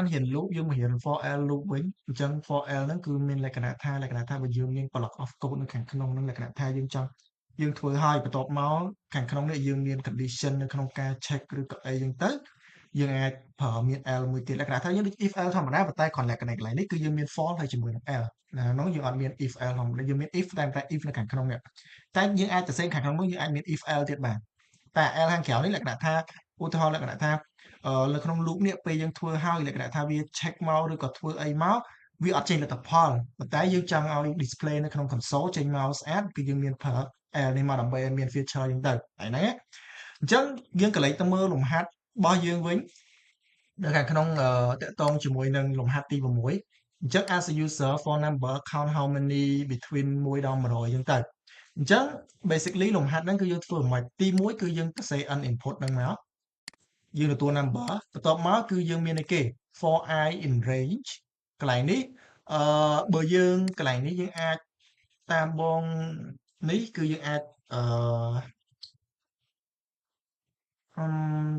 បានរៀន loop យើងមករៀន for L loop វិញអញ្ចឹង for L ហ្នឹងគឺមានលក្ខណៈថាបើយើងមាន block of code នៅខាងក្នុងហ្នឹងលក្ខណៈថាយើងធ្វើហើយបន្ទាប់មកខាងក្នុងនេះយើងមាន condition នៅក្នុងការ check ឬក៏អីចឹងទៅយើងអាចប្រើមាន L មួយទៀតលក្ខណៈថាយើងដូច if L ធម្មតាប៉ុន្តែគ្រាន់តែកន្លែងនេះគឺយើងមាន for ហើយជាមួយនឹង L ណានោះយើងអត់មាន if L ធម្មតាយើងមាន if តែ if នៅខាងក្នុងនេះតែយើងអាចទៅសេខាងក្នុងនោះយើងអាចមាន if L ទៀតបានតែ L ខាងក្រៅនេះលក្ខណៈថាឧទាហរណ៍លក្ខណៈថានៅក្នុង loop នេះពេលយើងធ្វើហើយលក្ខណៈថាវា check មកឬក៏ធ្វើអីមកវាអត់ចេញលទ្ធផលប៉ុន្តែយើងចង់ឲ្យ display នៅក្នុង console ចេញមកស្អាតគឺយើងមានប្រើ L នេះមកដើម្បីឲ្យមាន feature ហ្នឹងទៅហើយហ្នឹងអញ្ចឹងយើងក៏លេចទៅមើលលំហាត់របស់យើងវិញនៅខាងក្នុងតកតងជាមួយនឹងលំហាត់ទី6អញ្ចឹង as a user for number count how many between 1ដល់100អញ្ចឹងទៅអញ្ចឹង basically លំហាត់ហ្នឹងគឺយើងធ្វើមិនទី1គឺយើងសរសេរ n input ហ្នឹងមកយើងទទួល number បន្ទាប់មកគឺយើងមានអីគេ for I in range កន្លែងនេះបើយើងកន្លែងនេះយើងអាចតាមបងនេះគឺយើងអាចក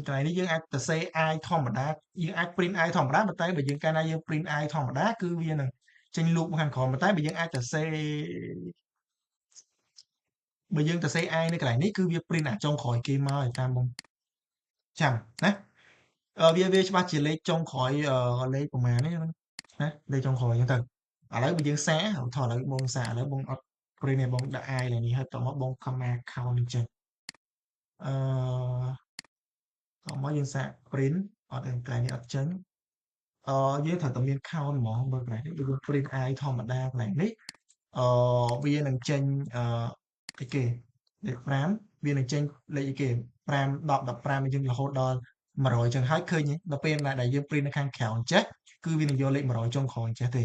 ន្លែងនេះយើងអាចសរសេរ I ធម្មតាយើងអាច print I ធម្មតាប៉ុន្តែបើយើងកាលណាយើង print I ធម្មតាគឺវានឹងចេញ loop ខាងក្រោមប៉ុន្តែបើយើងអាចសរសេរបើយើងសរសេរ I នៅកន្លែងនេះគឺវា print អាចុងក្រោយគេមកតាមបងចាំណាវាច្បាស់ជាលេខចុងក្រោយលេខប្រមាណនេះណាលេខចុងក្រោយអញ្ចឹងទៅឥឡូវបើយើងសារថតឥឡូវបងសារឥឡូវបងអត់ print ទេបងដាក់ I ឡើងនេះហើយតមកបង comma count នេះចេញអឺតមកយើងសាក print អត់កន្លែងនេះអត់ចេញយើងត្រូវតែមាន count ហ្មងបើកន្លែងនេះយើង print I ធម្មតាកន្លែងនេះវានឹងចេញអីគេលេខ5វានឹងចេញលេខអីគេ5 10 15អញ្ចឹងរហូតដល់100អញ្ចឹងហើយឃើញដល់ពេលដែលយើង print នៅខាងក្រៅអញ្ចេះគឺវានឹងយកលេខ100ចុងក្រោយអញ្ចេះទេ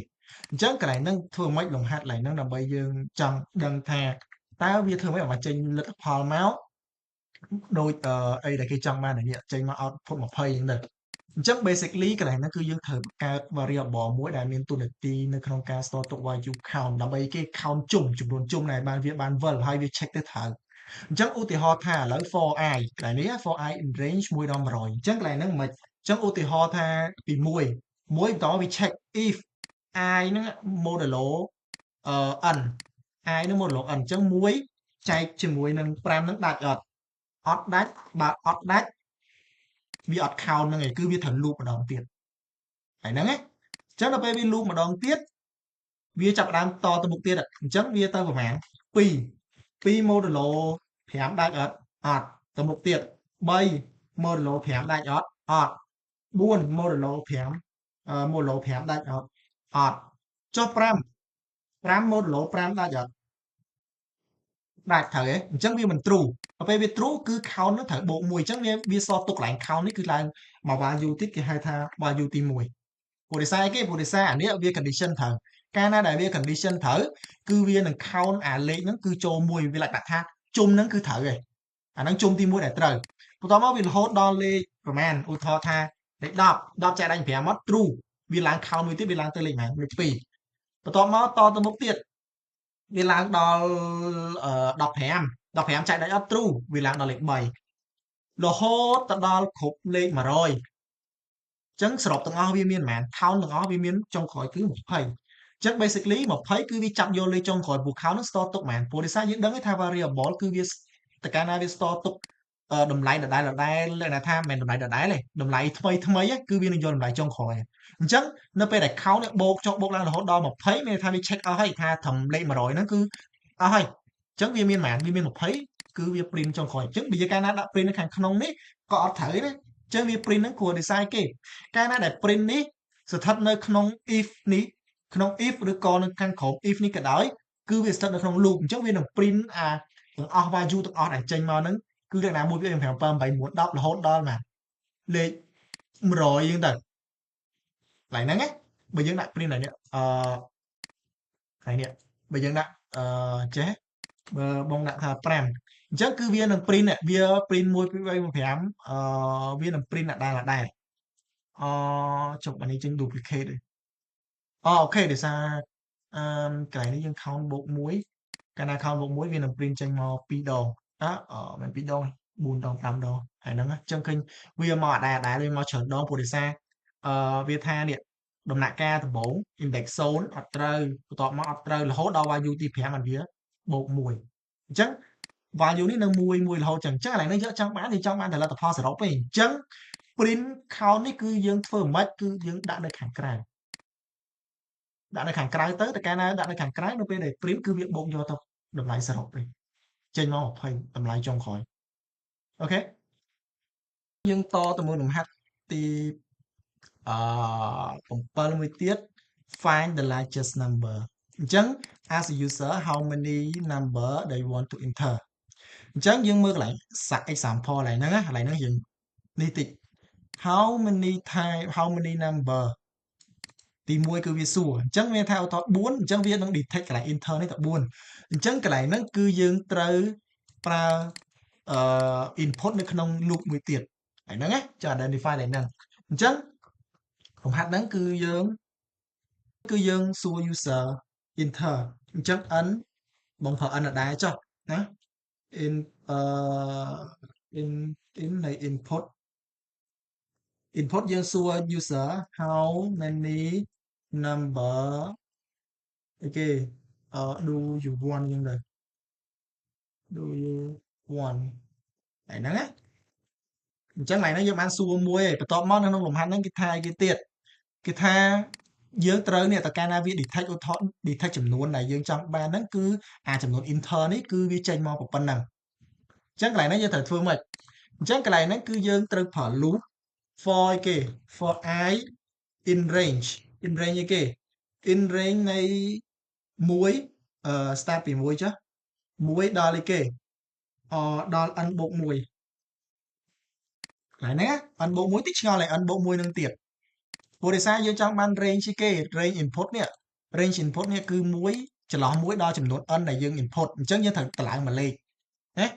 អញ្ចឹងកន្លែងហ្នឹងធ្វើម៉េចលំហាត់កន្លែងហ្នឹងដើម្បីយើងចង់ដឹងថាតើវាធ្វើម៉េចឲ្យចេញលទ្ធផលមកដូចអីដែលគេចង់បាននេះចេញមក output 20អញ្ចឹងទៅអញ្ចឹង basically កន្លែងហ្នឹងគឺយើងត្រូវបង្កើត variable មួយដែលមានតួនាទីនៅក្នុងការ store ទុក value count ដើម្បីគេ count ជុំចំនួនជុំដែលបានវាបានវិលហើយវា check ទៅត្រូវអញ្ចឹងឧទាហរណ៍ថាឥឡូវ for I កន្លែងនេះ for I in range 1ដល់100អញ្ចឹងកន្លែងហ្នឹងមិនអញ្ចឹងឧទាហរណ៍ថាពី1បន្តវា check if I ហ្នឹង modulo n I ហ្នឹង modulo n អញ្ចឹង1ចែកជាមួយនឹង5ហ្នឹងដាច់អត់ដាច់បើអត់ដាច់វាអត់ count ហ្នឹងឯងគឺវាត្រូវ loop ម្ដងទៀតហើយហ្នឹងណាអញ្ចឹងដល់ពេលវា loop ម្ដងទៀតវាចាប់ផ្ដើមតទៅមុខទៀតអញ្ចឹងវាទៅប្រហែល2 modulo 5ដាច់អត់ទៅមុខទៀត3 modulo 5ដាច់អត់4 modulo 5 modulo 5ដាច់អត់ចុះ5 modulo 5ដាច់អត់ដាច់ត្រូវទេអញ្ចឹងវាមិន true ដល់ពេលវា true គឺ count នឹងត្រូវបូក1អញ្ចឹងវាសតទុកកន្លែង count នេះគឺឡើងមក value ទៀតគេហៅថា value ទី1ព្រោះដោយសារអីគេព្រោះដោយសារអានេះវា condition ត្រូវកាលណាដែលវា condition ត្រូវគឺវានឹង count អាលេខហ្នឹងគឺចូល1វាលក្ខណៈថាជុំហ្នឹងគឺត្រូវឯងអាហ្នឹងជុំទី1ដែលត្រូវបន្ទាប់មកវារហូតដល់លេខប្រមាណឧទាហរណ៍ថាលេខ10ចែកដាច់5មក true វាឡើង count មួយទៀតវាឡើងទៅលេខប៉ុន្មានលេខ2បន្ទាប់មកតទៅមុខទៀតវាឡើងដល់15ចែកដាច់អត់ true វាឡើងដល់លេខ3រហូតទៅដល់គ្រប់លេខ100ចឹងសរុបទាំងអស់វាមានប៉ុន្មាន count ទាំងអស់វាមានចុងក្រោយគឺ20អញ្ចឹង basically 20គឺវាចាប់យកលេខចុងក្រោយព្រោះ count នឹង store ទុកប៉ុន្មានព្រោះដោយសារយើងដឹងថា variable គឺវាតើកាលណាវា store ទុកតម្លៃដដែលលក្ខណៈថាមិនមែនតម្លៃដដែលទេតម្លៃថ្មីគឺវានឹងយកតម្លៃចុងក្រោយអញ្ចឹងនៅពេលដែល count បូកចុះបូកឡើងរហូតដល់20មានន័យថាវា check អស់ហើយថាត្រឹមលេខ100ហ្នឹងគឺអស់ហើយអញ្ចឹងវាមានប៉ុន្មានវាមាន20គឺវា print ចុងក្រោយអញ្ចឹងបើយើងកាលណាដាក់ print នៅខាងក្នុងនេះក៏អត់ត្រូវណាអញ្ចឹងវា print ហ្នឹងគួរដោយសារគេកាលណាដែល print នេះស្ថិតនៅក្នុង if នេះក្នុង if ឬក៏នៅខាងក្រោម if នេះក៏ដោយគឺវាស្ថិតនៅក្នុង loop អញ្ចឹងវានឹង print ទាំងអស់ value ទាំងអស់ដែលចេញមកហ្នឹងគឺលក្ខណៈ1 2 3 4 5 6 9 10រហូតដល់ណាលេខ100អញ្ចឹងទៅកន្លែងហ្នឹងណាបើយើងដាក់ print ឡើងនេះកន្លែងនេះបើយើងដាក់ចេះបើបងដាក់ថា5អញ្ចឹងគឺវានឹង print វា print 1 2 3 4 5វានឹង print ដែរចុះអានេះចេញ duplicate ទេអូខេដោយសារកន្លែងនេះយើង count បូក1កាលណា count បូក1វានឹង print ចេញមក2ដងមិន2ដង4ដង5ដងហើយហ្នឹងអញ្ចឹងឃើញវាមកដែរវាមកច្រើនដងព្រោះដោយសារ វាថានេះដំណាក់កាលដំបូង index 0អត់ត្រូវបន្ទាប់មកអត់ត្រូវរហូតដល់ value ទី5បានវាបូក1អញ្ចឹង value នេះនៅ1រហូតចឹងឥឡូវនេះយើងចង់បានតែលទ្ធផលសរុបទេអញ្ចឹង print count នេះគឺយើងធ្វើមិនគឺយើងដាក់នៅខាងក្រៅទៅតែកាលណាដាក់នៅខាងក្រៅនៅពេលដែល print គឺវាបូកយកទៅតម្លៃសរុបទេចេញមក20តម្លៃចុងក្រោយអូខេយើងតទៅមើលលំហាត់ទី7មួយទៀត find the largest number អញ្ចឹង as a user how many number they want to enter អញ្ចឹងយើងមើលកន្លែង example កន្លែងហ្នឹងយើងនេះតិច how many number ទី1គឺវាសួរអញ្ចឹងវាថាឧទាហរណ៍4អញ្ចឹងវានឹង detect កន្លែង enter នេះតែ4អញ្ចឹងកន្លែងហ្នឹងគឺយើងត្រូវប្រើinput នៅក្នុង loop មួយទៀតហើយហ្នឹងណាចុះ identify កន្លែងហ្នឹងអញ្ចឹងលំហាត់ហ្នឹងគឺយើងសួរ user enter អញ្ចឹង n បងប្រើ n ដដែលចុះណា in in នៃ input យើងសួរ user how many number អីគេdo you want យ៉ាងទៅ do you want ហើយហ្នឹងណាអញ្ចឹងថ្ងៃនេះយើងបានសួរមួយហើយបន្ទាប់មកនៅក្នុងលំហាត់ហ្នឹងគេថាគេទៀតគេថាយើងត្រូវនេះតើកាលណាវា detect ឧទាហរណ៍ detect ចំនួនដែលយើងចង់បានហ្នឹងគឺអាចំនួន enter នេះគឺវាចេញមកប៉ុណ្ណឹងអញ្ចឹងកន្លែងហ្នឹងយើងត្រូវធ្វើម៉េចអញ្ចឹងកន្លែងហ្នឹងគឺយើងត្រូវប្រើ loop for អីគេ for I in range អីគេ in range នៃ1 start ពី1ចុះ1ដល់អីគេដល់ n បូក1កន្លែងហ្នឹង n បូក1តិចឆ្ងល់ហើយ n បូក1នឹងទៀតព្រោះដោយសារយើងចង់បាន range គេ range input នេះគឺ1ចន្លោះ1ដល់ចំនួន n ដែលយើង input អញ្ចឹងយើងត្រូវតម្លើងមួយលេខណា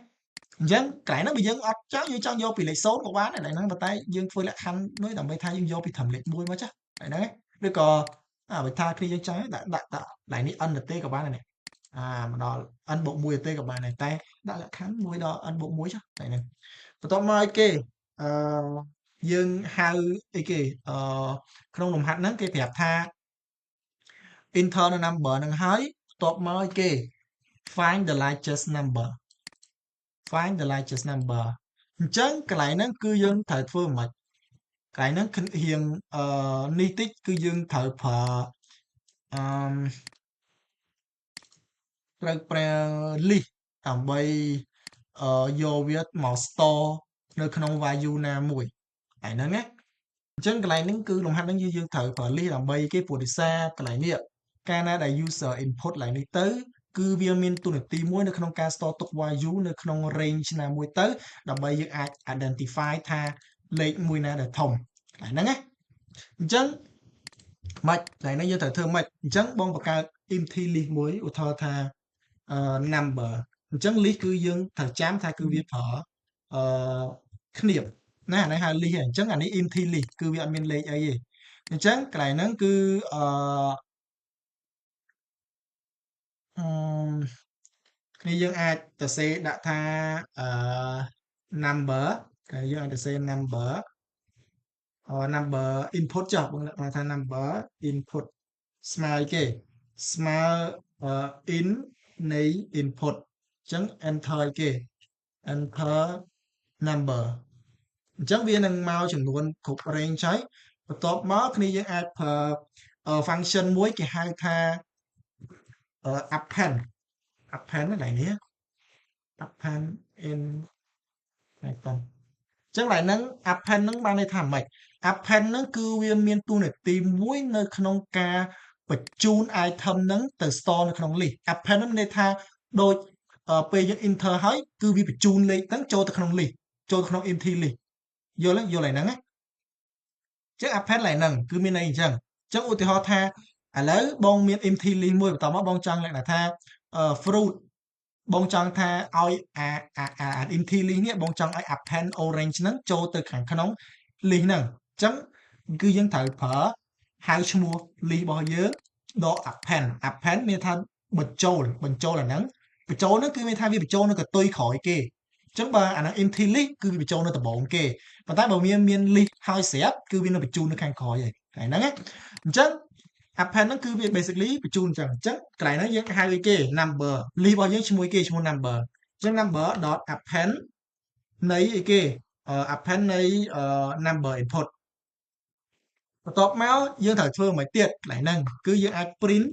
អញ្ចឹងកន្លែងហ្នឹងបើយើងអត់ចង់យើងចង់យកពីលេខ0ក៏បានដែរហ្នឹងប៉ុន្តែយើងធ្វើលក្ខខណ្ឌមួយដើម្បីថាយើងយកពីត្រឹមលេខ1មកចាហ្នឹងឬក៏បើថាគ្នាយើងចង់ដាក់កន្លែងនេះ n ទៅទេក៏បានដែរនេះមកដល់ n បូក1ទៅទេក៏បានដែរតែដាក់លក្ខខណ្ឌ1ដល់ n បូក1ចុះតែហ្នឹងបន្ទាប់មកអីគេយើងហៅអីគេក្នុងលំហាត់ហ្នឹងគេប្រាប់ថា enter នៅ number ហ្នឹងហើយបន្ទាប់មកអីគេ find the largest number អញ្ចឹងកន្លែងហ្នឹងគឺយើងត្រូវធ្វើមិនកន្លែងហ្នឹងរៀងនេះតិចគឺយើងត្រូវប្រើត្រូវប្រើ list ដើម្បីយកវាមក store នៅក្នុង value ណាមួយហើយហ្នឹងណាអញ្ចឹងកន្លែងហ្នឹងគឺលំហាត់ហ្នឹងយើងត្រូវប្រើ list ដើម្បីគេព្រោះដោយសារកន្លែងនេះកាលណាដែល user input ឡើងនេះទៅគឺវាមានទូនាទីមួយនៅក្នុងការ store ទុក value នៅក្នុង range ណាមួយទៅដើម្បីយើងអាច identify ថាលេខមួយណាដែលធំហើយហ្នឹងណាអញ្ចឹងម៉េចកន្លែងនេះយើងត្រូវធ្វើម៉េចអញ្ចឹងបងបង្កើត empty list មួយឧទាហរណ៍ថាnumber អញ្ចឹង list គឺយើងត្រូវចាំថាគឺវាប្រើគ្នាបណាអានេះហៅ list អញ្ចឹងអានេះ empty list គឺវាអត់មានលេខអីទេអញ្ចឹងកន្លែងហ្នឹងគឺគ្នាយើងអាចទៅសេដាក់ថាnumber តែយើងអាចទៅសេ number input ចុះបងដាក់ថា number input ស្មើគេស្មើ in នៃ input អញ្ចឹង enter គេ enter number អញ្ចឹងវានឹងមកចំនួនគ្រប់ range ហើយបន្ទាប់មកគ្នាយើងអាចប្រើ function មួយគេហៅថា append កន្លែងនេះ append in ហ្នឹងអញ្ចឹងកន្លែងហ្នឹង append ហ្នឹងបានន័យថាម៉េច append ហ្នឹងគឺវាមានតួនាទីមួយនៅក្នុងការបញ្ជូន item ហ្នឹងទៅ store នៅក្នុង list append ហ្នឹងមានន័យថាដូចពេលយើង enter ហើយគឺវាបញ្ជូនលេខហ្នឹងចូលទៅក្នុង list ចូលក្នុង empty list យល់ហើយហ្នឹងណាអញ្ចឹង append ឡើងហ្នឹងគឺមានន័យអញ្ចឹងឧទាហរណ៍ថាឥឡូវបងមាន empty list មួយបន្តមកបងចង់លក្ខណៈថា fruit បងចង់ថាឲ្យempty list នេះបងចង់ឲ្យ append orange ហ្នឹងចូលទៅខាងក្នុង list ហ្នឹងអញ្ចឹងគឺយើងត្រូវប្រើហៅឈ្មោះ list របស់យើងដក append មានថាបញ្ចូលអាហ្នឹងបញ្ចូលហ្នឹងគឺមានថាវាបញ្ចូលនៅកតុយក្រោយគេ ចឹងបើអាហ្នឹង empty list គឺវាបញ្ចូលនៅដំបូងគេប៉ុន្តែបើមាន list ហើយស្រាប់គឺវានៅបញ្ជូននៅខាងក្រោយហើយហ្នឹងណាអញ្ចឹង append ហ្នឹងគឺវា basically បញ្ជូនអញ្ចឹងកន្លែងហ្នឹងយើងហៅអីគេ number list របស់យើងឈ្មោះគេឈ្មោះ number អញ្ចឹង number dot append នៃអីគេappend នៃ number input បន្ទាប់មកយើងត្រូវធ្វើមួយទៀតកន្លែងហ្នឹងគឺយើងអាច print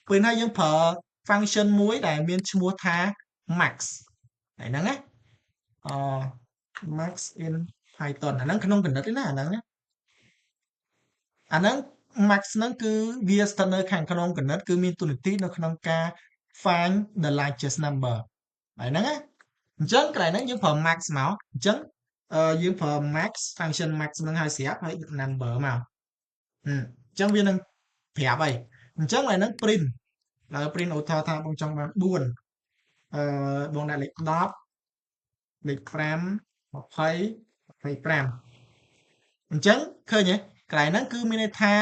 ហើយយើងប្រើ function មួយដែលមានឈ្មោះថា max ហ្នឹងណាmax in Python អាហ្នឹងក្នុងគណិតទេណាអាហ្នឹងណាអាហ្នឹង max ហ្នឹងគឺវាស្ថិតនៅខាងក្នុងគណិតគឺមានទូនាទីនៅក្នុងការ find the largest number ហ្នឹងណាអញ្ចឹងកន្លែងហ្នឹងយើងប្រើ max មកអញ្ចឹងយើងប្រើ max function max ហ្នឹងឲ្យស្រាប់ហើយ number មកអញ្ចឹងវានឹងប្រាប់ហើយអញ្ចឹងកន្លែងហ្នឹង print ហើយ print ឧទាហរណ៍ថាបងចង់បាន4បងដាក់លេខ10លេខ5 20 25អញ្ចឹងឃើញទេកន្លែងហ្នឹងគឺមានន័យថា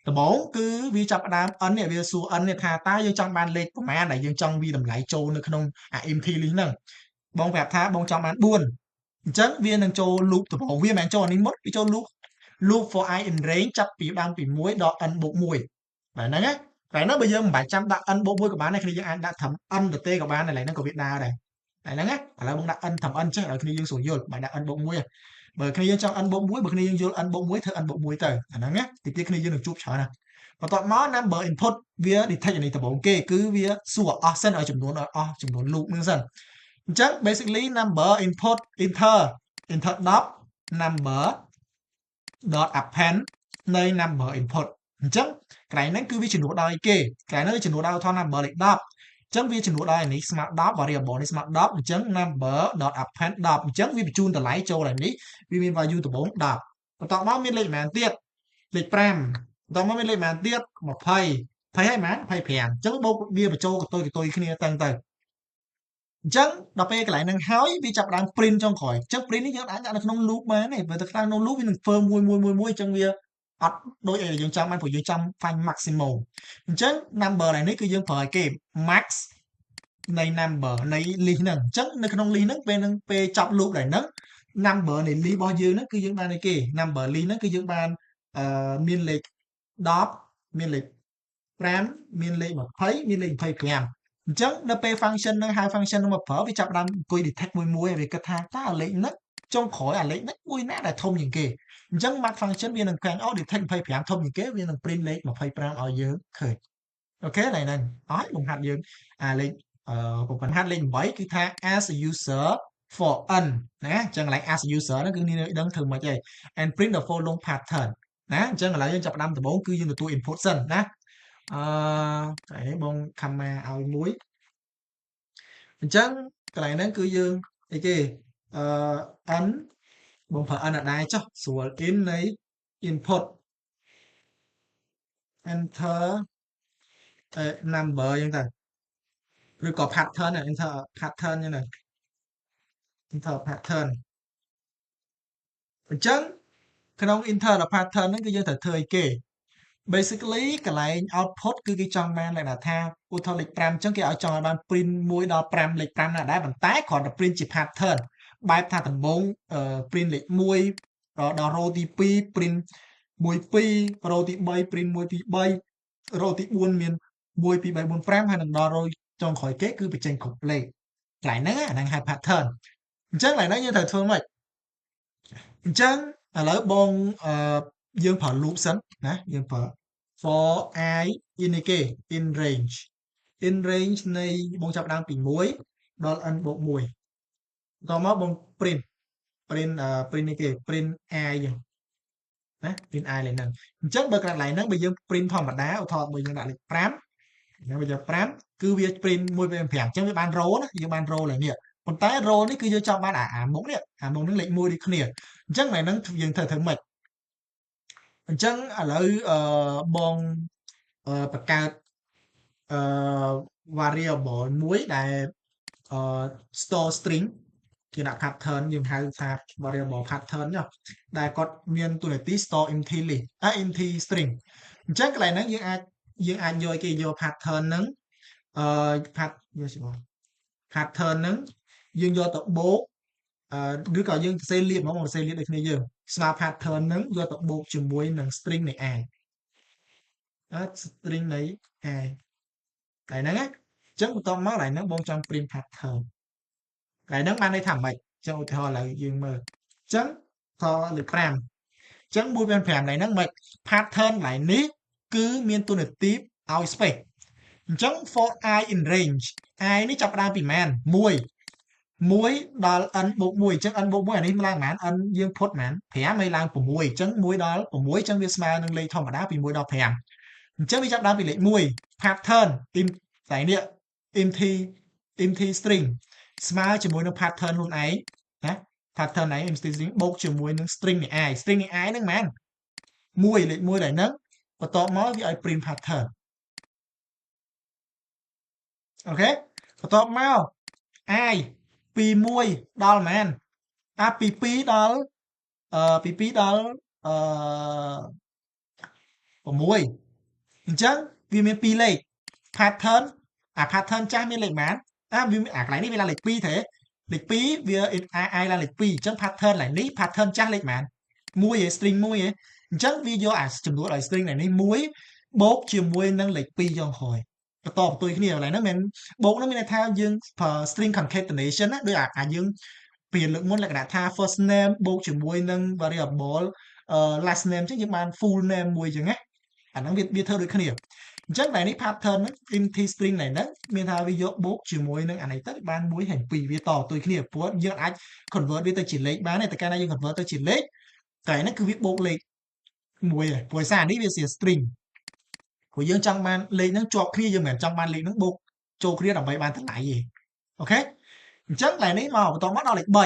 ដំបូងគឺវាចាប់ផ្ដើម n នេះវាសួរ n នេះថាតើយើងចង់បានលេខប្រមាណដែលយើងចង់វាតម្លៃចូលនៅក្នុងអា empty list ហ្នឹងបងប្រាប់ថាបងចង់បាន4អញ្ចឹងវានឹងចូល loop ដំបូងវាមិនមែនចូលអានេះមុនវាចូល loop for i in range ចាប់ពីដើមពី1ដល់ n + 1បាទហ្នឹងណាតែហ្នឹងបើយើងមិនបាច់ចាំដាក់ n + 1ក៏បានដែរគ្នាយើងអាចដាក់ត្រឹម n ទៅទេក៏បានដែរហ្នឹងក៏វាដើរដែរតែហ្នឹងណាឥឡូវបងដាក់ n ត្រឹម n ចេះឲ្យគ្នាយើងស្រួលយល់មិនដាក់ n + 1បើគ្នាយើងចង់ n + 1បើគ្នាយើងយល់ n + 1ធ្វើ n + 1ទៅអាហ្នឹងណាទីទៀតគ្នាយើងនឹងជួបច្រើនណាបន្ទាប់មក number input វា detect អានេះដំបូងគេគឺវាសួរអស់សិនឲ្យចំនួនloop ហ្នឹងសិនអញ្ចឹង basically number input enter 10 number dot append នៃ number input អញ្ចឹងកន្លែងហ្នឹងគឺវាជំនួសដល់អីគេកន្លែងហ្នឹងវាជំនួសដល់ឧទាហរណ៍ number លេខ10អញ្ចឹងវាជំនួសដល់នេះស្មើ10 variable នេះស្មើ10អញ្ចឹង number dot append 10អញ្ចឹងវាបញ្ជូនតម្លៃចូលដល់នេះវាមាន value ដំបូង10បន្ទាប់មកមានលេខប៉ុន្មានទៀតលេខ5បន្ទាប់មកមានលេខប៉ុន្មានទៀត20ហើយប៉ុន្មាន25អញ្ចឹងបូកវាបញ្ចូលកតុយគ្នាទៅអញ្ចឹងដល់ពេលកន្លែងហ្នឹងហើយវាចាប់ដើម print ចុងក្រោយអញ្ចឹង print នេះយើងអាចដាក់នៅក្នុង loop បានទេបើទៅក្នុង loop វានឹងធ្វើមួយអញ្ចឹងវាអត់ដូចអីយើងចង់បានព្រោះយើងចង់ find maximum អញ្ចឹង number ឡើងនេះគឺយើងប្រើឲ្យគេ max នៃ number នៃ list ហ្នឹងអញ្ចឹងនៅក្នុង list ហ្នឹងពេលចប់ loop ឡើងហ្នឹង number នៃ list របស់យើងហ្នឹងគឺយើងបានឲ្យគេ number list ហ្នឹងគឺយើងបានមានលេខ10មានលេខ5មានលេខ20មានលេខ25អញ្ចឹងនៅពេល function ហ្នឹងហៅ function ហ្នឹងមកប្រើវាចាប់ផ្ដើមអង្គុយ detect មួយហើយវាគិតថាតើលេខហ្នឹងចុងក្រោយអាលេខហ្នឹងមួយណាដែលធំជាងគេអញ្ចឹង mark function វានឹងខាង detect 25ធំជាងគេវានឹង print លេខ25ឲ្យយើងឃើញអូខេឡើយហ្នឹងអស់បង្ហាត់យើងអាលេខបង្ហាត់លេខ8គឺថា as a user for n ណាអញ្ចឹងកន្លែង as a user ហ្នឹងគឺនេះដឹងធ្វើម៉េចហើយ and print the following pattern ណាអញ្ចឹងឥឡូវយើងចាប់ផ្ដើមដំបូងគឺយើងទទួល input សិនណាតែនេះបងខមមាឲ្យមួយអញ្ចឹងកន្លែងហ្នឹងគឺយើងអីគេn បងប្រើ n អត់ដែរចុះស្រួល in នៃ input enter number អញ្ចឹងទៅឬក៏ pattern enter pattern អញ្ចឹងទៅ enter pattern អញ្ចឹងក្នុង enter the pattern ហ្នឹងគឺយើងត្រូវធ្វើអីគេ basically កន្លែង output គឺគេចង់បានលក្ខណៈថាឧទាហរណ៍លេខ5អញ្ចឹងគេឲ្យចង់ឲ្យបាន print 1ដល់5លេខ5ណាដែរប៉ុន្តែគ្រាន់តែ print ជា pattern បែបថាដំបូងprint លេខ1ដល់ row ទី2 print 1 2 row ទី3 print 1 2 3 row ទី4មាន1 2 3 4 5ហើយនឹងដល់ row ចុងក្រោយគេគឺបញ្ចេញគ្រប់លេខកន្លែងហ្នឹងអាហ្នឹងហៅ pattern អញ្ចឹងកន្លែងហ្នឹងយើងត្រូវធ្វើម៉េចអញ្ចឹងឥឡូវបងយើងប្រើ loop សិនណាយើងប្រើ for I in អីគេ in range នៃបងចាប់ដើមពី1ដល់ n + 1តមកបង print នេះគេ print I ចឹងណា print I លេខហ្នឹងអញ្ចឹងបើកន្លែងហ្នឹងបើយើង print ធម្មតាឧទាហរណ៍បើយើងដាក់លេខ5ហ្នឹងបើយើង5គឺវា print 1 2 5អញ្ចឹងវាបាន row ណាយើងបាន row ឡើងនេះប៉ុន្តែ row នេះគឺយើងចង់បានអាមុខនេះហ្នឹងលេខ1ដូចគ្នាអញ្ចឹងថ្ងៃហ្នឹងយើងត្រូវធ្វើម៉េចអញ្ចឹងឥឡូវបងបង្កើតvariable មួយដែល store string គេដាក់ pattern យើងហៅថា variable pattern ចុះដែលគាត់មានតួនាទី store empty list empty string អញ្ចឹងកន្លែងហ្នឹងយើងអាចយកគេយក pattern ហ្នឹងpattern ហ្នឹងយើងយកទៅបូក ឬក៏យើងសរសេរលាបហ្មងសរសេរលាបដូចគ្នាយើងស្មើ pattern ហ្នឹងយកទៅបូកជាមួយនឹង string នៃ i string នៃ i តែហ្នឹងណាអញ្ចឹងបន្ទាប់មកឡើងហ្នឹងបងចង់ print pattern តែហ្នឹងបានន័យថាម៉េចអញ្ចឹងឧទាហរណ៍ឥឡូវយើងមើលអញ្ចឹងខលេខ5អញ្ចឹង1.5ឡើងហ្នឹងម៉េច pattern ឡើងនេះគឺមានតួនាទីឲ្យ space អញ្ចឹង for I in range I នេះចាប់ផ្ដើមពីម៉ាន1ដល់ n បូក1អញ្ចឹង n បូក1អានេះឡើងម៉ាន n យើងផុតម៉ាន5ឲ្យឡើង6អញ្ចឹង1ដល់6អញ្ចឹងវាស្មើនឹងលេខធម្មតាពី1ដល់5អញ្ចឹងវាចាប់ផ្ដើមពីលេខ1 pattern in តែនេះ empty string ស្មើជាមួយនឹង pattern ខ្លួនឯងណា pattern này empty string បូកជាមួយនឹង string នៃ i string នៃ i ហ្នឹងម៉ាន1លេខ1ដែលហ្នឹងបន្ទាប់មកវាឲ្យ print pattern អូខេបន្ទាប់មក i ពី1ដល់ម៉ានពី2ដល់ពី2ដល់6អញ្ចឹងវាមាន2លេខ pattern pattern ចាស់មានលេខម៉ានវាកន្លែងនេះវាឡើងលេខ2ទេលេខ2វា i ឡើងលេខ2អញ្ចឹង pattern ឡើងនេះ pattern ចាស់លេខម៉ាន1ឯ string 1ឯងអញ្ចឹងវាយកចំនួនឲ្យ string នេះ1បូកជាមួយនឹងលេខ2ចុងក្រោយបន្តបន្ទុយគ្នាកន្លែងហ្នឹងមិនបូកហ្នឹងមានន័យថាយើងប្រើ string concatenation ណាដូចយើងពីលើកមុនលក្ខណៈថា first name បូកជាមួយនឹង variable last name អញ្ចឹងយើងបាន full name មួយអញ្ចឹងណាអាហ្នឹងវាធ្វើដូចគ្នាអញ្ចឹងតែនេះ pattern ហ្នឹង empty string ហ្នឹងមានថាវាយកបូកជាមួយនឹងអានេះទៅបាន1ហើយ2វាតបន្ទុយគ្នាព្រោះយើងអាច convert វាទៅជាលេខបានទេតែកាលណាយើង convert ទៅជាលេខតែហ្នឹងគឺវាបូកលេខមួយហើយព្រោះសារនេះវាជា string ព្រោះយើងចង់បានលេខហ្នឹងជាប់គ្នាយើងមិនមែនចង់បានលេខហ្នឹងបូកចូលគ្នាដើម្បីបានតម្លៃទេអូខេអញ្ចឹងតែនេះមកបន្តមកដល់លេខ3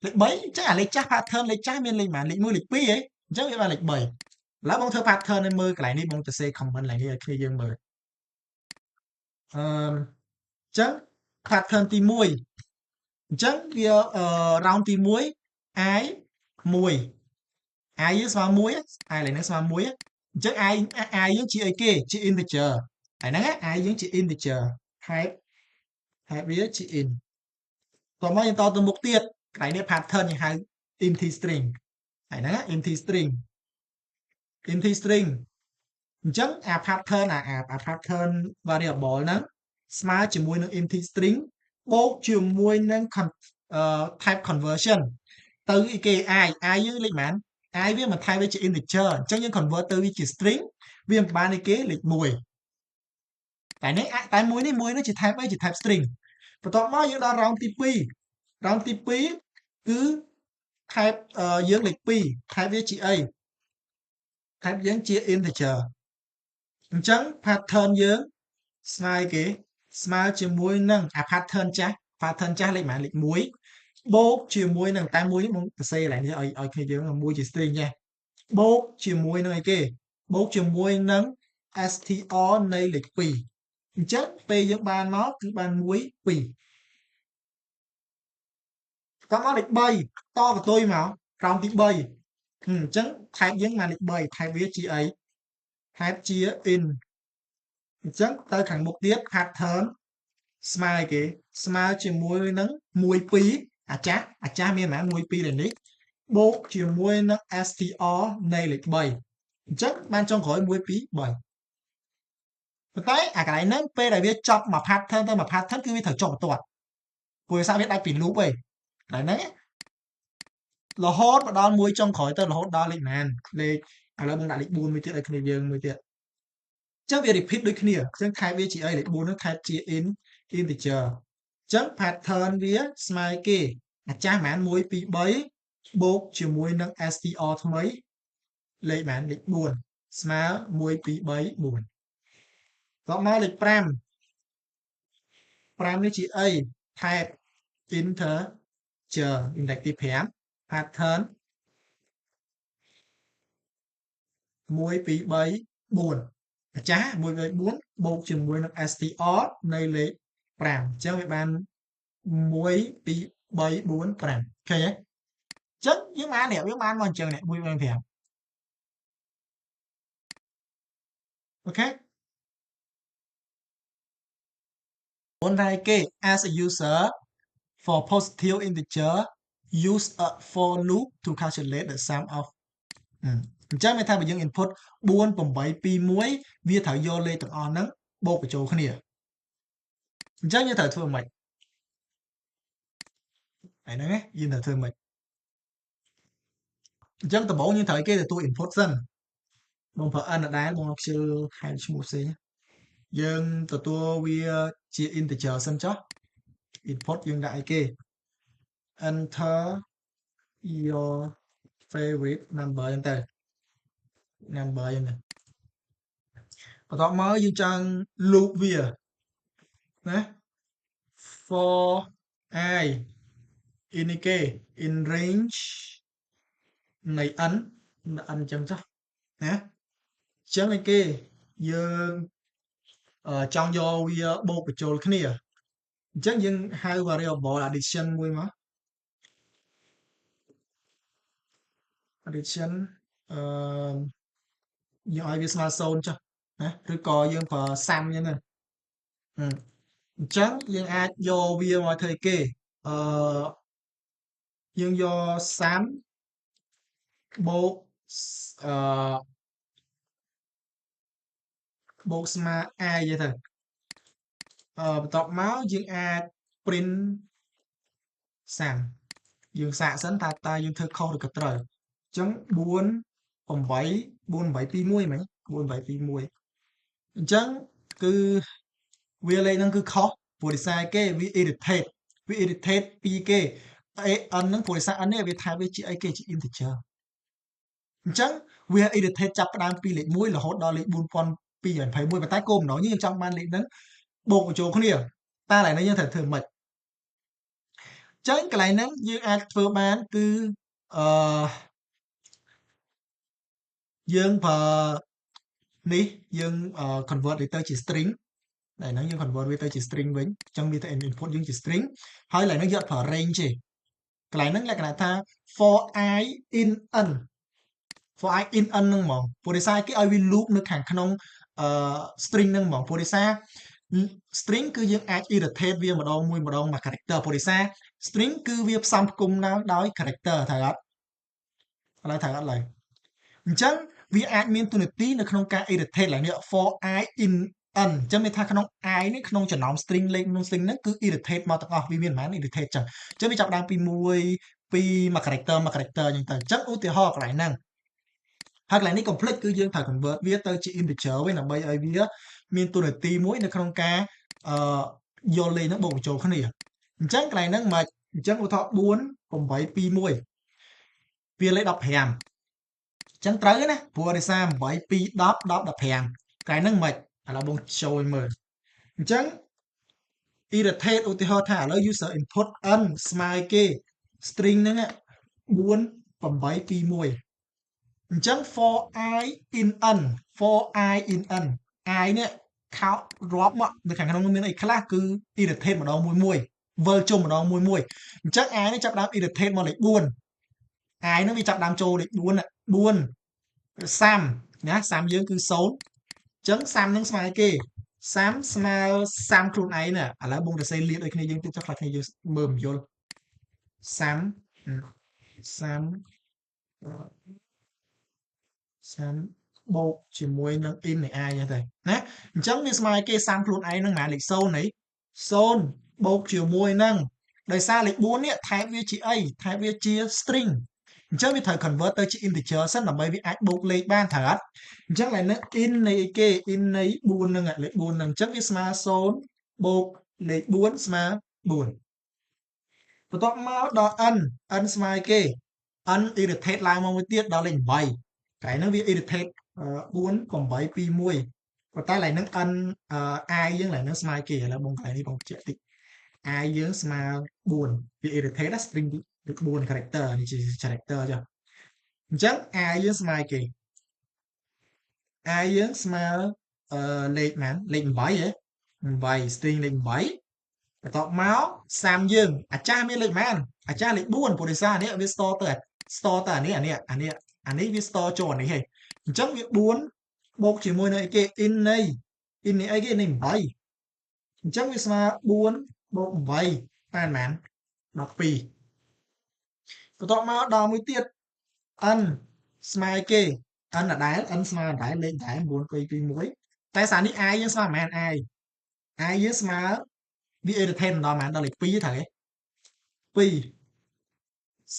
លេខ3អញ្ចឹងអាលេខចាស់ pattern លេខចាស់មានលេខប៉ុន្មានលេខ1លេខ2ហ៎អញ្ចឹងវាបានលេខ3ឥឡូវបងធ្វើ pattern ឲ្យមើលកន្លែងនេះបងទៅសេ comment ឡើងនេះឲ្យគ្នាយើងមើលអញ្ចឹង pattern ទី1អញ្ចឹងវា round ទី1 i 1 i យើងស្មើ1 i ឡើងនេះស្មើ1អញ្ចឹង i យើងជាអីគេជា integer ហើយហ្នឹង i យើងជា integer type វាជា int តោះមកយើងតទៅមុខទៀតកន្លែងនេះ pattern យើងហៅ empty string ហើយហ្នឹង empty string អញ្ចឹងអា pattern pattern variable ហ្នឹងស្មើជាមួយនឹង empty string បូកជាមួយនឹង type conversion ទៅអីគេ i យើងលេខប៉ុន្មាន i វាមិនថែមវាជា integer អញ្ចឹងយើង convert ទៅវាជា string វាមិនបានអីគេលេខ1តែនេះតែ1នេះជា type អីជា type string បន្ទាប់មកយើងដល់ round ទី2 round ទី2គឺ type យើងលេខ2 type វាជាអី type យើងជា integer អញ្ចឹង pattern យើងស្មើគេស្មើជាមួយនឹងអា pattern ចាស់លេខប៉ុន្មានលេខ1បូកជាមួយនឹងតែ1នេះមកសរសេរឡើងនេះឲ្យគ្នាយើង1ជា string ចេះបូកជាមួយនឹងអីគេបូកជាមួយនឹង str នៃលេខ2អញ្ចឹងពេលយើងបានមកគឺបាន1 2តមកលេខ3តបន្ទុយមកក្រោមទី3អញ្ចឹង type យើងបានលេខ3 type វាជាអី type ជា int អញ្ចឹងទៅខាងមុខទៀត pattern ស្មើគេស្មើជាមួយនឹង1 2អាចាស់មានប៉ុន្មាន1 2ដែលនេះបូកជាមួយនឹង str នៃលេខ3អញ្ចឹងបានចុងក្រោយ1 2 3ប៉ុន្តែអាកន្លែងហ្នឹងពេលដែលវាចប់មួយ pattern ទៅមួយ pattern គឺវាត្រូវចុះបន្ទាត់ព្រោះសារវាដាច់ពី loop ឯងកន្លែងហ្នឹងរហូតមកដល់មួយចុងក្រោយទៅរហូតដល់លេខប៉ុន្មានលេខឥឡូវបងដាក់លេខ4មួយទៀតឲ្យគ្នាយើងមួយទៀតអញ្ចឹងវា repeat ដូចគ្នាអញ្ចឹង type វាជាអីលេខ4ហ្នឹង type ជា integer អញ្ចឹង pattern វាស្មើគេអាចាស់ប៉ុន្មាន1 2 3បូកជាមួយនឹង str ថ្មីលេខប៉ុន្មានលេខ4ស្មើ1 2 3 4តមកលេខ5នេះជាអី type integer index ទី5 pattern 1 2 3 4អាចាស់1 2 4បូកជាមួយនឹង str នៃលេខ5អញ្ចឹងវាបាន1 2 3 4 5ឃើញទេអញ្ចឹងយើងបាននេះយើងបានមកអញ្ចឹងនេះ1 5អូខេមុនតែគេ as a user for positive integer use a for loop to calculate the sum of អញ្ចឹងមានថាបើយើង input 4 8 2 1វាត្រូវយកលេខទាំងអស់ហ្នឹងបូកបញ្ចូលគ្នាអញ្ចឹងយើងត្រូវធ្វើម៉េចហើយហ្នឹងយើងត្រូវធ្វើម៉េចអញ្ចឹងដំបូងយើងត្រូវឲ្យគេទទួល input សិនបងប្រើ n ដដែលបងខ្ជិលហៅឈ្មោះផ្សេងយើងទទួលវាជា integer សិនចុះ input យើងដាក់ឲ្យគេ enter your favorite number ហ្នឹងទៅ number ហ្នឹងទៅបន្ទាប់មកយើងចង់ loop វាណា for I in នេះគេ in range នៃ n អញ្ចឹងចុះណាអញ្ចឹងឯគេយើងចង់យកវាបូកបញ្ចូលគ្នាអញ្ចឹងយើងហៅ variable addition មួយមក addition អឺយើងឲ្យវាស្មើ0ចុះណាឬក៏យើងប្រើ sum អញ្ចឹងទៅអញ្ចឹងយើងអាចយកវាមកធ្វើគេអឺយើងយក sum បូកអឺបូកស្មើ i អញ្ចឹងទៅបន្ទាប់មកយើងអាច print sum យើងសាកសិនតើយើងធ្វើខុសឬក៏ត្រូវអញ្ចឹង4 8 4 8 2 1មែន4 8 2 1អញ្ចឹងគឺវាលេខហ្នឹងគឺខុសព្រោះដោយសារគេវា irritate ពីគេ n ហ្នឹងព្រោះដោយសារ n នេះវាថាវាជាអីគេជា integer អញ្ចឹងវា irritate ចាប់ផ្ដើមពីលេខ1រហូតដល់លេខ4221ប៉ុន្តែគោលបំណងយើងចង់បានលេខហ្នឹងបូកបញ្ចូលគ្នាតែឡើយនេះយើងត្រូវធ្វើម៉េចចឹងកន្លែងហ្នឹងយើងអាចធ្វើបានគឺអឺយើងប្រើនេះយើង convert វាទៅជា string តែហ្នឹងយើង convert វាទៅជា string វិញអញ្ចឹងវាទៅ input យើងជា string ហើយឡើយហ្នឹងយើងអត់ប្រើ range ទេកន្លែងហ្នឹងលក្ខណៈថា for I in n for I in n ហ្នឹងហ្មងព្រោះដោយសារគេឲ្យវា loop នៅខាងក្នុងstring ហ្នឹងហ្មងព្រោះដោយសារ string គឺយើងអាច irritate វាម្ដងមួយ character ព្រោះដោយសារ string គឺវាផ្សំផ្គុំដោយ character ត្រូវអត់ឥឡូវត្រូវអត់ឡើយអញ្ចឹងវាអាចមានទូនាទីនៅក្នុងការ irritate ឡើងនេះ for I in n អញ្ចឹងមានថាក្នុង I នេះក្នុងចំណោម string លេខក្នុង string ហ្នឹងគឺ irritate មកទាំងអស់វាមានប៉ុន្មាន irritate អញ្ចឹងវាចាប់ដើមពី1ពីមួយ character អញ្ចឹងទៅអញ្ចឹងឧទាហរណ៍កន្លែងហ្នឹងហើយកន្លែងនេះ complete គឺយើងត្រូវ convert វាទៅជា integer វិញដើម្បីឲ្យវាមានទូនាទីមួយនៅក្នុងការយកលេខហ្នឹងបូកបញ្ចូលគ្នាអញ្ចឹងកន្លែងហ្នឹងមកអញ្ចឹងឧទាហរណ៍4 8 2 1វាលេខ15អញ្ចឹងត្រូវណាព្រោះដោយសារ8 2 10 10 15កន្លែងហ្នឹងមិនឥឡូវបងចូលឲ្យមើលអញ្ចឹង irritate ឧទាហរណ៍ថាឥឡូវ user input n ស្មើគេ string ហ្នឹង4 8 2 1អញ្ចឹង for I in n for I in n I នេះខោរាប់មកនៅខាងក្នុងមានអីខ្លះគឺ irritate ម្ដងមួយវិលជុំម្ដងមួយអញ្ចឹង I នេះចាប់ដើម irritate មកលេខ4 I ហ្នឹងវាចាប់ដើមចូលលេខ4 សាំណាសាំយើងគឺ0អញ្ចឹងសាំនឹងស្មើគេសាំស្មើសាំខ្លួនឯងណាឥឡូវបងទៅសេលាតដូចគ្នាយើងទៀតចុះខ្លះគ្នាយើងមើលមិនយល់សាំសាំសាំបូកជាមួយនឹង in នៃ i ហ្នឹងទៅណាអញ្ចឹងវាស្មើគេសាំខ្លួនឯងហ្នឹងណាលេខ0នេះ0បូកជាមួយនឹងដោយសារលេខ4នេះថែបវាជាអីថែបវាជា string អញ្ចឹងវាត្រូវ convert ទៅជា integer សិនដើម្បីវាអាចបូកលេខបានត្រូវអត់អញ្ចឹងឡើយនឹង in នៃគេ in នៃ4ហ្នឹងលេខ4ហ្នឹងអញ្ចឹងវាស្មើ0បូកលេខ4ស្មើ4បន្ទាប់មកដល់ n ស្មើគេ n irritate ឡើងមកមួយទៀតដល់លេខ8កន្លែងហ្នឹងវា irritate 4 8 2 1ប៉ុន្តែឡើយហ្នឹង n i យើងឡើយហ្នឹងស្មើគេឥឡូវបងកន្លែងនេះបងបញ្ជាក់តិច i យើងស្មើ4វា irritate ណា string ដូច4 character នេះជា character ចុះអញ្ចឹង i យើងស្មើគេ i យើងស្មើលេខណាលេខ8ហ៎8 string លេខ8បន្ទាប់មកសាមយើងអាចារ្យមានលេខប៉ុន្មានអាចារ្យលេខ4ព្រោះដោយសារនេះវា store ទៅអានេះវា store ចូលអានេះហេអញ្ចឹងវា4បូកជាមួយនឹងអីគេ in នៃអីគេនៃ8អញ្ចឹងវាស្មើ4បូក8បានប៉ុន្មាន12 បន្ទាប់មកដល់មួយទៀត n ស្មើគេ n ដដែល n ស្មើដដែលលេខដែរ9 2 2 1តែសារនេះ i យើងស្មើប៉ុន្មាន i យើងស្មើវា irritate ម្ដងប៉ុន្មានដល់លេខ2ត្រូវទេ2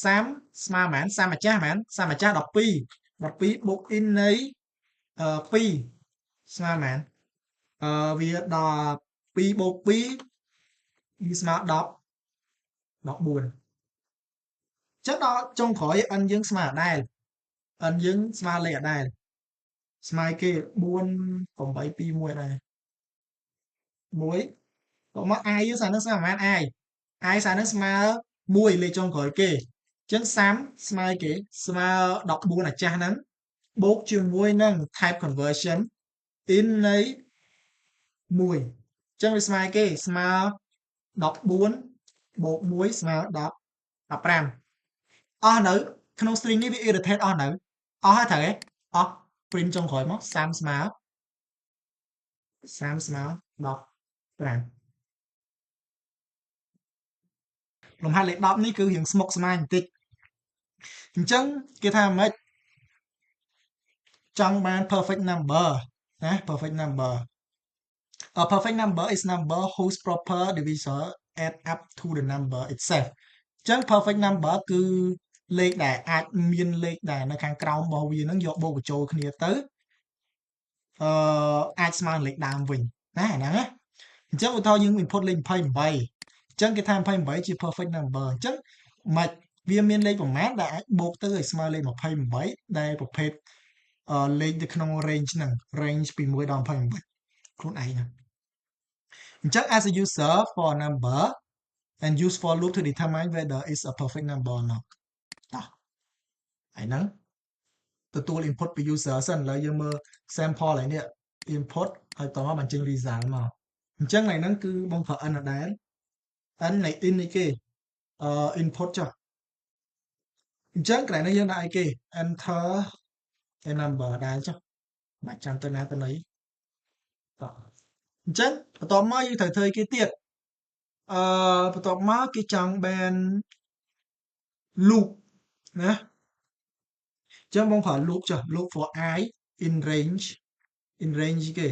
30ស្មើប៉ុន្មាន30ម្ចាស់ប៉ុន្មាន30ម្ចាស់12បូក in នៃ2ស្មើប៉ុន្មានវាដល់2បូក2វាស្មើ10 14ចឹងដល់ចុងក្រោយ n យើងស្មើដដែល n យើងស្មើលេខដដែលស្មើគេ4 8 2 1ដែរ1តមក i យើងសារនឹងស្មើប៉ុន្មាន i សារនឹងស្មើ1លេខចុងក្រោយគេចឹង30ស្មើគេស្មើ14អាចាស់ហ្នឹងបូកជាមួយនឹង type conversion in នៃ1ចឹងវាស្មើគេស្មើ14បូក1ស្មើ15អស់នៅក្នុង string នេះវា irritate អស់នៅអស់ហើយត្រូវទេអស់ print ចុងក្រោយមក30ស្មើ15លំហាត់លេខ10នេះគឺរៀងស្មុគស្មាញបន្តិចអញ្ចឹងគេថាម៉េចចង់បាន perfect number ណា perfect number a perfect number is number whose proper divisor add up to the number itself អញ្ចឹង perfect number គឺលេខដែលអាចមានលេខដែលនៅខាងក្រោមរបស់វានឹងយកបូកបញ្ចូលគ្នាទៅអាចស្មើនឹងលេខដើមវិញណាអាហ្នឹងណាអញ្ចឹងឧទាហរណ៍យើង input លេខ28អញ្ចឹងគេថា28ជា perfect number អញ្ចឹងមិនវាមានលេខប្រមាណដែលអាចបូកទៅឲ្យស្មើលេខ28ដែលប្រភេទលេខនៅក្នុង range ហ្នឹង range ពី1ដល់28ខ្លួនឯងហ្នឹងអញ្ចឹង as a user for a number and use for loop to determine whether it's a perfect number or not តោះហើយហ្នឹងទទួល input ពី user សិនឥឡូវយើងមើល sample ហើយនេះ input ហើយតោះមកបញ្ចេញ result មកអញ្ចឹងថ្ងៃហ្នឹងគឺបងប្រើ n ដដែល n នៃ in នេះគេ input ចុះអញ្ចឹងកន្លែងនេះយើងដាក់អីគេ enter a number ដែរចុះបាច់ចាំទៅណាទៅណីតោះអញ្ចឹងបន្ទាប់មកយើងត្រូវធ្វើគេទៀតបន្ទាប់មកគេចង់បាន loop ណាអញ្ចឹងបងប្រើ loop ចុះ loop for i in range គេ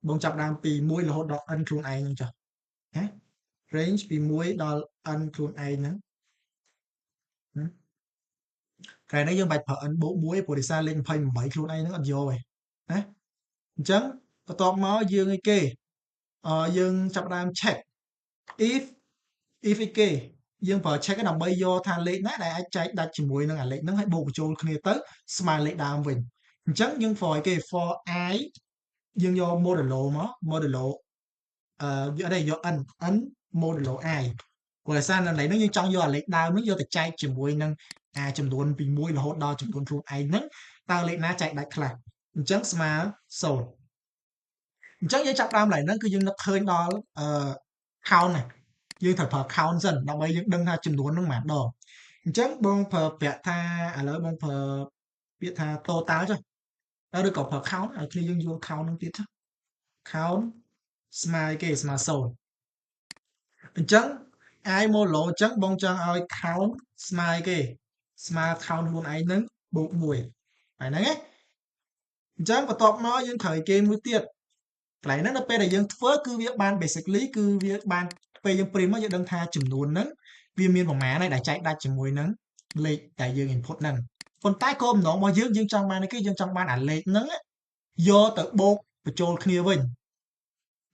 បងចាប់ដើមពី1រហូតដល់ n ខ្លួនឯងហ្នឹងចុះណា range ពី1ដល់ n ខ្លួនឯងហ្នឹងក្រែនេះយើងបាច់ប្រើ n បូក1ព្រោះដោយសារលេខ28ខ្លួនឯងហ្នឹងអត់យកទេណាអញ្ចឹងបន្ទាប់មកយើងអីគេយើងចាប់ដើម check if អីគេយើងប្រើ check ដើម្បីយកថាលេខណាដែលអាចចែកដាច់ជាមួយនឹងអាលេខហ្នឹងហើយបូកបញ្ចូលគ្នាទៅស្មើលេខដើមវិញអញ្ចឹងយើង for អីគេ for i យើងយក modulo មក modulo យកđây យក n modulo i ព្រោះដោយសារនៅនេះយើងចង់យកអាលេខដើមហ្នឹងយកទៅចែកជាមួយនឹងអាចំនួនពី1រហូតដល់ចំនួនខ្លួនឯងហ្នឹងតើលេខណាចែកដាច់ខ្លះអញ្ចឹងស្មើ0អញ្ចឹងយើងចាប់ដើមឡើយហ្នឹងគឺយើងនឹកឃើញដល់count ណាយើងត្រូវប្រើ count សិនដើម្បីយើងដឹងថាចំនួនហ្នឹងប៉ុន្មានដងអញ្ចឹងបងប្រើពាក្យថាឥឡូវបងប្រើពាក្យថា total ចុះឬក៏ប្រើ count ឲ្យគ្នាយើងយល់ count ហ្នឹងទៀតចុះ count ស្មើគេស្មើ0អញ្ចឹង i modulo អញ្ចឹងបងចង់ឲ្យ count ស្មើគេស្មើ count ខ្លួនឯងហ្នឹងបូក1ហើយហ្នឹងណាអញ្ចឹងបន្ទាប់មកយើងត្រូវគេមួយទៀតកន្លែងហ្នឹងនៅពេលដែលយើងធ្វើគឺវាបាន basically គឺវាបានពេលយើង print មកយើងដឹងថាចំនួនហ្នឹងវាមានប្រមាណហើយដែលចែកដាច់ជាមួយនឹងលេខដែលយើង input ហ្នឹងប៉ុន្តែគោលបំណងរបស់យើងចង់បានគេយើងចង់បានអាលេខហ្នឹងយកទៅបូកបញ្ចូលគ្នាវិញ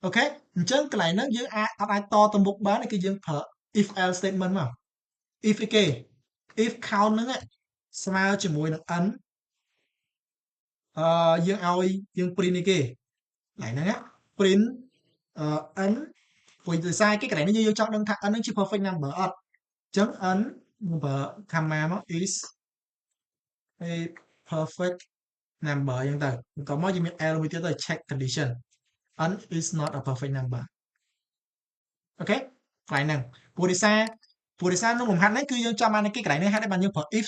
អូខេអញ្ចឹងកន្លែងហ្នឹងយើងអាចតទៅមុខបានគឺយើងប្រើ if else statement មក if គេ if count ហ្នឹងស្មើជាមួយនឹង n យើងឲ្យយើង print នេះគេកន្លែងហ្នឹង print n ព្រោះដោយសារគេកន្លែងនេះយើងចង់ដឹងថា n ហ្នឹងជា perfect number អត់អញ្ចឹង n បើ comma មក is a perfect number អញ្ចឹងទៅបន្ទាប់មកយើងមាន l មួយទៀតទៅ check condition n is not a perfect number អូខេកន្លែងហ្នឹងព្រោះដោយសារក្នុងលំហាត់នេះគឺយើងចាំបានគេកន្លែងនេះហេតុតែបានយើងប្រើ if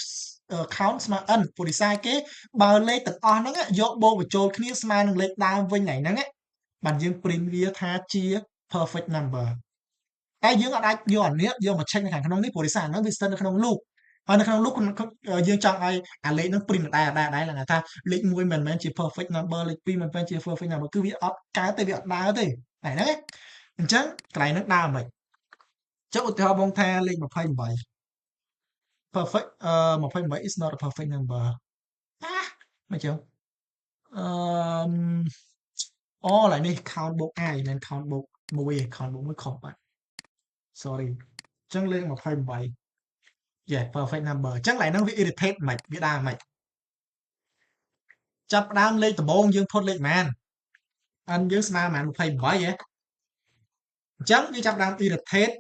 count ស្មើ n ព្រោះដោយសារគេបើលេខទាំងអស់ហ្នឹងយកបូកបញ្ចូលគ្នាស្មើនឹងលេខដើមវិញហ្នឹងបានយើង print វាថាជា perfect number តែយើងអាចយកអានេះយកមក check នៅខាងក្នុងនេះព្រោះដោយសារហ្នឹងវាស្ថិតនៅក្នុង loop ហើយនៅក្នុង loop យើងចង់ឲ្យអាលេខហ្នឹង print ដែរឡើងថាលេខ1មិនមែនជា perfect number លេខ2មិនមែនជា perfect number គឺវាអត់កើតទេវាអត់ដើរទេតែហ្នឹងអញ្ចឹងកន្លែងហ្នឹងដើរមិនចុះឧទាហរណ៍បងថាលេខ28 perfect 28 is not a perfect number មិនចឹងអឺអូឡើយនេះ count បូក i មិន count បូក1ទេ count បូក1ខុសបាត់ sorry អញ្ចឹងលេខ28 yeah perfect number អញ្ចឹងឡើយហ្នឹងវា irritate មិនវាដើរមិនចាប់ផ្ដើមលេខដំបូងយើងផុតលេខប៉ុន្មាន n យើងស្មើប៉ុន្មាន28ហ៎អញ្ចឹងវាចាប់ផ្ដើម irritate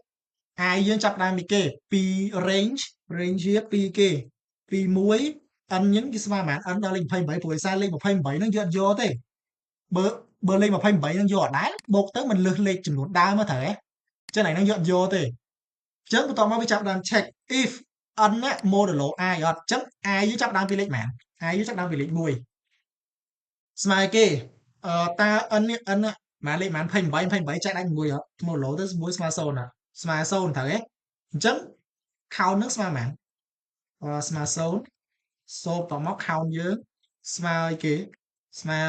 i យើងចាប់ផ្ដើមពីគេពី range វាពីគេពី1 n យើងវាស្មើប៉ុន្មាន n ដល់លេខ28ព្រោះដោយសារលេខ28ហ្នឹងយើងអត់យកទេបើលេខ28ហ្នឹងយកអត់ដែរបូកទៅมันលើសលេខចំនួនដើមមកត្រូវហ៎អញ្ចឹងហ្នឹងយកអត់យកទេអញ្ចឹងបន្ទាប់មកវាចាប់ផ្ដើម check if n ណា modulo i អត់អញ្ចឹង i យើងចាប់ផ្ដើមពីលេខប៉ុន្មាន i យើងចាប់ផ្ដើមពីលេខ1ស្មើគេតើ n នេះ n ណាលេខប៉ុន្មាន28ចែកដាច់1អត់ modulo ទៅ1ស្មើ0អត់ស្មើ0ត្រូវហ៎អញ្ចឹង count នឹងស្មើប៉ុន្មានស្មើ0សូត្រតមក count យើងស្មើអីគេស្មើ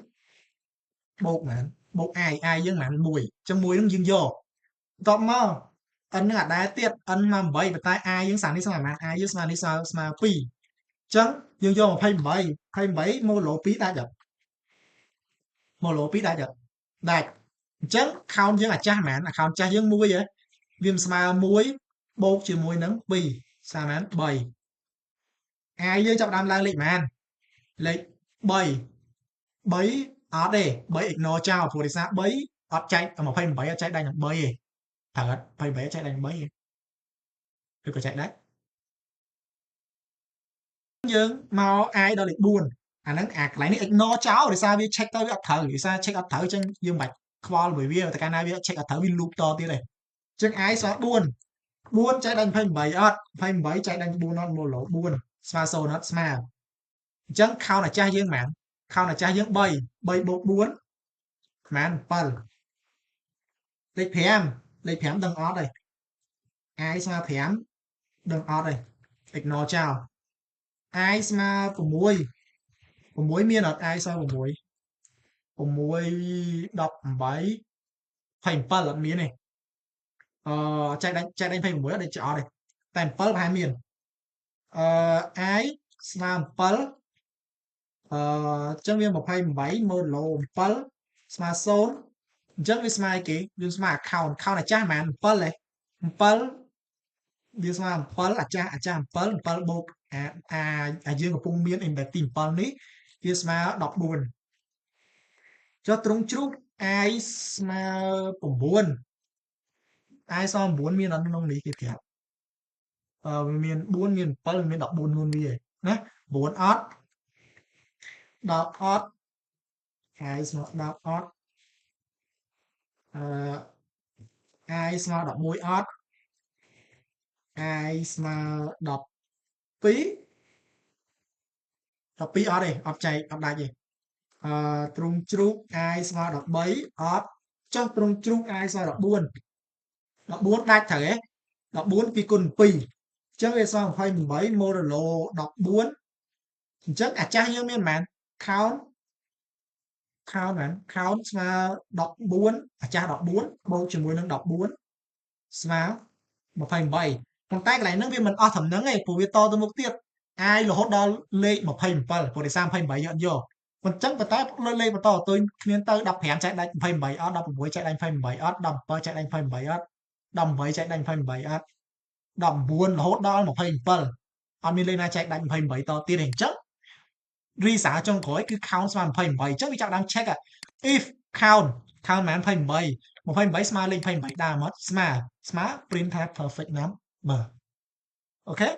0បូកប៉ុន្មានបូក i យើងប៉ុន្មាន1អញ្ចឹង1នឹងយើងយកបន្ទាប់មក n នឹងអត់ដែរទៀត n មក8ប៉ុន្តែ i យើងសារនេះស្មើប៉ុន្មាន i យើងស្មើនេះស្មើ2អញ្ចឹងយើងយក28 modulo 2ដាច់អត់ modulo 2ដាច់អត់ដាច់អញ្ចឹង count យើងអាចាស់ប៉ុន្មាន account ចាស់យើង1ហ៎វាមិនស្មើ1បូកជាមួយនឹង2ស្មើប៉ុន្មាន3 i យើងចាប់ដើមឡើងលេខប៉ុន្មានលេខ3អត់ទេ3 ignore ចោលព្រោះដោយសារ3អត់ចែក28អត់ចែកដាច់នឹង3ទេត្រូវអត់28ចែកដាច់នឹង3ទេឬក៏ចែកដាច់យើងមក i ដល់លេខ4អាហ្នឹងអាកន្លែងនេះ ignore ចោលដោយសារវា check ទៅវាអត់ត្រូវដោយសារ check អត់ត្រូវអញ្ចឹងយើងមិនបាច់ខ្វល់មួយវាតែកាលណាវា check អត់ត្រូវវា loop តទៀតទេអញ្ចឹង i ស្មើ4ចែកដាច់28អត់28ចែកដាច់4អត់មកលោ4ស្មើ0អត់ស្មើអញ្ចឹង count អាចាស់យើងប៉ុន្មាន count អាចាស់យើង3បូក4ប៉ុន្មាន7លេខ5ដឹងអត់ហើយ i ស្មើ5ដឹងអត់ហើយ ignore ចោល i ស្មើ6មានអត់ i ស្មើ6 6 18 27អត់មានទេចែកដាច់26អត់ដូចចោលទេតែ7ប្រហែលមានi ស្មើ7អញ្ចឹងវា28 modulo 7ស្មើ0អញ្ចឹងវាស្មើគេវាស្មើ account អាចាស់ប៉ុន្មាន7ទេ7វាស្មើ7អាចាស់7បូកអាយើងកំពុងមាន index ទី7នេះវាស្មើ14ចុះទ្រង់ជ្រូក i ស្មើ9 i ស្មើ9មានអត់ក្នុងនេះគេប្រាប់មាន4មាន7មាន14ខ្លួនវាណា9អត់10អត់ i ស្មើ10អត់i ស្មើ11អត់ i ស្មើ12 12អត់ទេអត់ចែកអត់ដាច់ទេទ្រង់ជ្រូក i ស្មើ13អត់ចុះទ្រង់ជ្រូក i ស្មើ14ដាច់ត្រូវហ៎14ពីគុណ2អញ្ចឹងវាស្មើ28 modulo 14អញ្ចឹងអាចាស់យើងមានប៉ុន្មាន count មែន count ស្មើ14អាចាស់14បូកជាមួយនឹង14ស្មើ28ប៉ុន្តែកន្លែងហ្នឹងវាមិនអស់ត្រឹមហ្នឹងទេព្រោះវាតទៅមុខទៀត i រហូតដល់លេខ27ព្រោះដោយសារ28យកអត់យកប៉ុន្តែលើលេខបន្តទៅគ្នាទៅ15ចែកដាច់28អត់16ចែកដាច់28អត់17ចែកដាច់28អត់18ចែកដាច់28អត់19រហូតដល់27អត់មានលេខណាចែកដាច់28តទៀតទេអញ្ចឹង research ចុងក្រោយគឺ count ស្មើ28អញ្ចឹងវាចាប់ដើម check if count ប៉ុន្មាន28ស្មើលេខ28ដើមអត់ស្មើ print ថា perfect number អូខេ